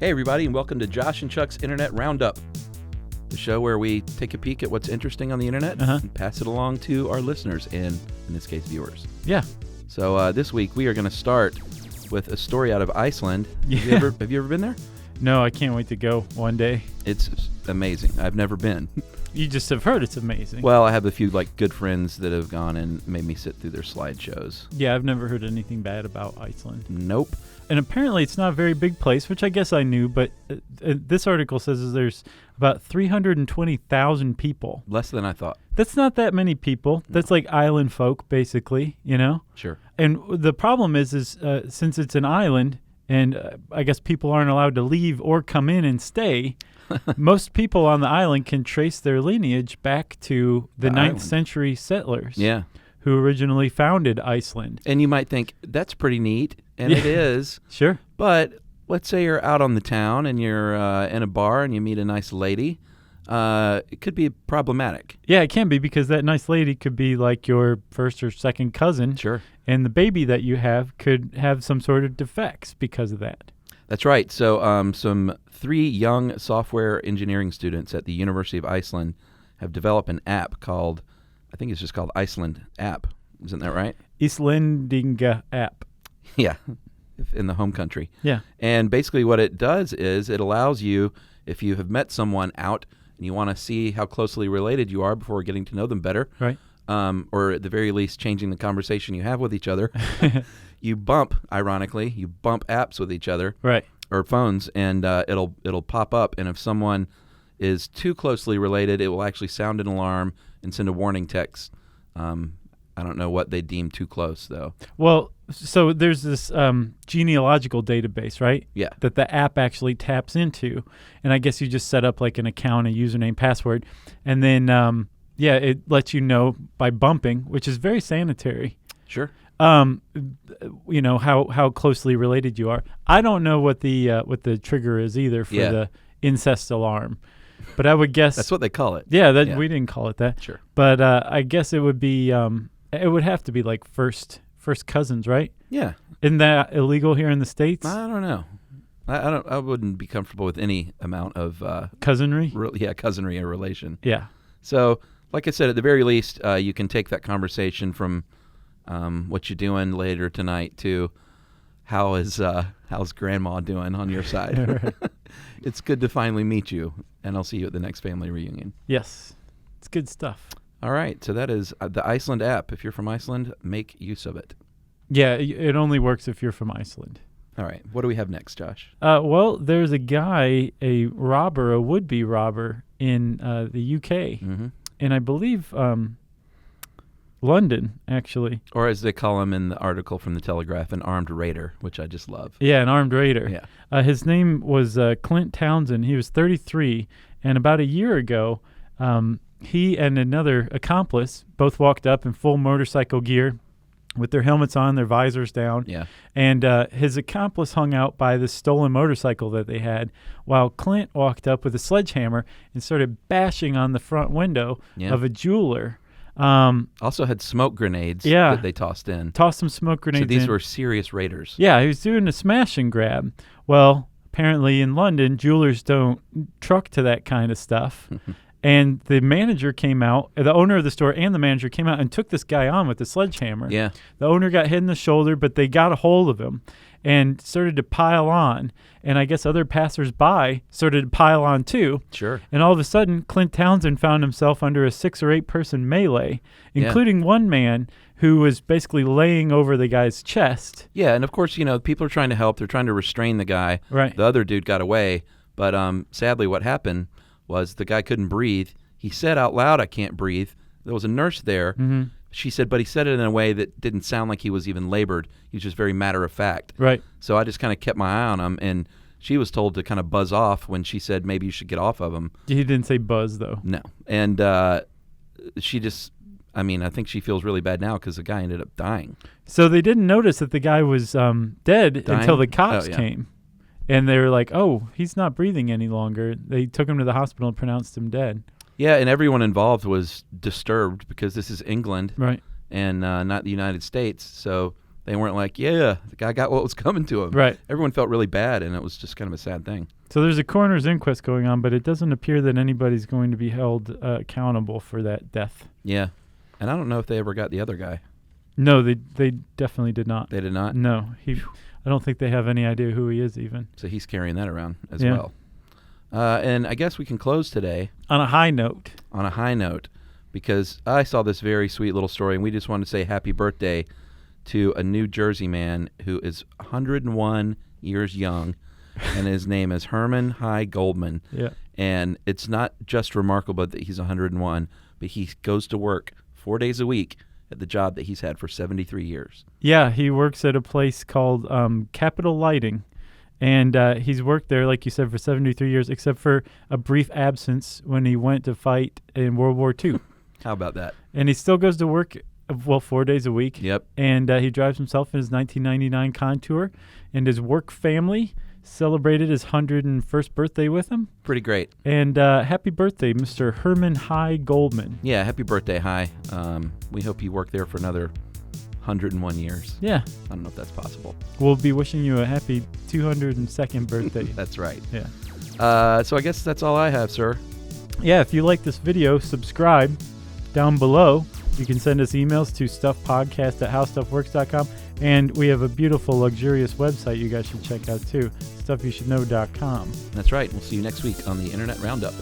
Hey everybody, and welcome to Josh and Chuck's Internet Roundup, the show where we take a peek at what's interesting on the internet and pass it along to our listeners, and in this case, viewers. Yeah. So this week we are going to start with a story out of Iceland. Yeah. Have you ever been there? No, I can't wait to go one day. It's amazing. I've never been. You just have heard it's amazing. Well, I have a few good friends that have gone and made me sit through their slideshows. Yeah, I've never heard anything bad about Iceland. Nope. And apparently it's not a very big place, which I guess I knew, but this article says there's about 320,000 people. Less than I thought. That's not that many people. That's like island folk, basically, you know? Sure. And the problem is since it's an island, and I guess people aren't allowed to leave or come in and stay, most people on the island can trace their lineage back to the 9th century settlers. Yeah. Who originally founded Iceland. And you might think, that's pretty neat, and it is. Sure. But let's say you're out on the town and you're in a bar and you meet a nice lady. It could be problematic. Yeah, it can be, because that nice lady could be like your first or second cousin. Sure. And the baby that you have could have some sort of defects because of that. That's right. So some 3 young software engineering students at the University of Iceland have developed an app called, I think it's just called Iceland App. Isn't that right? Icelandic App. Yeah, in the home country. Yeah. And basically what it does is it allows you, if you have met someone out and you want to see how closely related you are before getting to know them better, right? Or at the very least changing the conversation you have with each other, you bump apps with each other, right? Or phones, and it'll pop up, and if someone is too closely related, it will actually sound an alarm and send a warning text. I don't know what they deem too close, though. Well, so there's this genealogical database, right? Yeah. That the app actually taps into. And I guess you just set up like an account, a username, password. And then, it lets you know by bumping, which is very sanitary. Sure. You know, how closely related you are. I don't know what the trigger is either for the incest alarm. But I would guess that's what they call it. Yeah, we didn't call it that. Sure. But I guess it would be it would have to be like first cousins, right? Yeah. Isn't that illegal here in the States? I don't know. I wouldn't be comfortable with any amount of cousinry. Cousinry or relation. Yeah. So, like I said, at the very least, you can take that conversation from what you doing later tonight to how's grandma doing on your side. It's good to finally meet you, and I'll see you at the next family reunion. Yes. It's good stuff. All right. So that is the Iceland app. If you're from Iceland, make use of it. Yeah, it only works if you're from Iceland. All right. What do we have next, Josh? Well, there's a guy, a would-be robber in the UK. Mm-hmm. And I believe London, actually. Or as they call him in the article from the Telegraph, an armed raider, which I just love. Yeah, an armed raider. Yeah. His name was Clint Townsend. He was 33, and about a year ago, he and another accomplice both walked up in full motorcycle gear with their helmets on, their visors down. Yeah. And his accomplice hung out by the stolen motorcycle that they had, while Clint walked up with a sledgehammer and started bashing on the front window of a jeweler. Also had smoke grenades that they tossed in. Tossed some smoke grenades in. So these were serious raiders. Yeah, he was doing a smash and grab. Well, apparently in London, jewelers don't truck to that kind of stuff. And the manager came out, the owner of the store and the manager came out and took this guy on with the sledgehammer. Yeah. The owner got hit in the shoulder, but they got a hold of him and started to pile on. And I guess other passersby started to pile on too. Sure. And all of a sudden, Clint Townsend found himself under a 6 or 8 person melee, including one man who was basically laying over the guy's chest. Yeah, and of course, people are trying to help. They're trying to restrain the guy. Right. The other dude got away. But sadly, what happened was the guy couldn't breathe. He said out loud, "I can't breathe." There was a nurse there. Mm-hmm. She said, but he said it in a way that didn't sound like he was even labored. He was just very matter of fact. Right. So I just kind of kept my eye on him, and she was told to kind of buzz off when she said maybe you should get off of him. He didn't say buzz, though. No. And she just, I think she feels really bad now because the guy ended up dying. So they didn't notice that the guy was dead until the cops came. And they were like, oh, he's not breathing any longer. They took him to the hospital and pronounced him dead. Yeah, and everyone involved was disturbed because this is England, right, and not the United States. So They weren't like, yeah, the guy got what was coming to him. Right. Everyone felt really bad, and it was just kind of a sad thing. So there's a coroner's inquest going on, but it doesn't appear that anybody's going to be held accountable for that death. Yeah. And I don't know if they ever got the other guy. No, they definitely did not. They did not? No. I don't think they have any idea who he is even. So he's carrying that around as well. And I guess we can close today. On a high note. On a high note, because I saw this very sweet little story, and we just wanted to say happy birthday to a New Jersey man who is 101 years young, and his name is Herman High Goldman. Yeah. And it's not just remarkable that he's 101, but he goes to work 4 days a week at the job that he's had for 73 years. Yeah, he works at a place called Capital Lighting. And he's worked there, like you said, for 73 years, except for a brief absence when he went to fight in World War II. How about that? And he still goes to work, 4 days a week. Yep. And he drives himself in his 1999 Contour. And his work family celebrated his 101st birthday with him. Pretty great. And happy birthday, Mr. Herman High Goldman. Yeah, happy birthday, High. We hope you work there for another 101 years. Yeah. I don't know if that's possible. We'll be wishing you a happy 202nd birthday. That's right. Yeah. So I guess that's all I have, sir. Yeah, if you like this video, subscribe down below. You can send us emails to stuffpodcast@howstuffworks.com. And we have a beautiful, luxurious website you guys should check out too, stuffyoushouldknow.com. That's right. We'll see you next week on the Internet Roundup.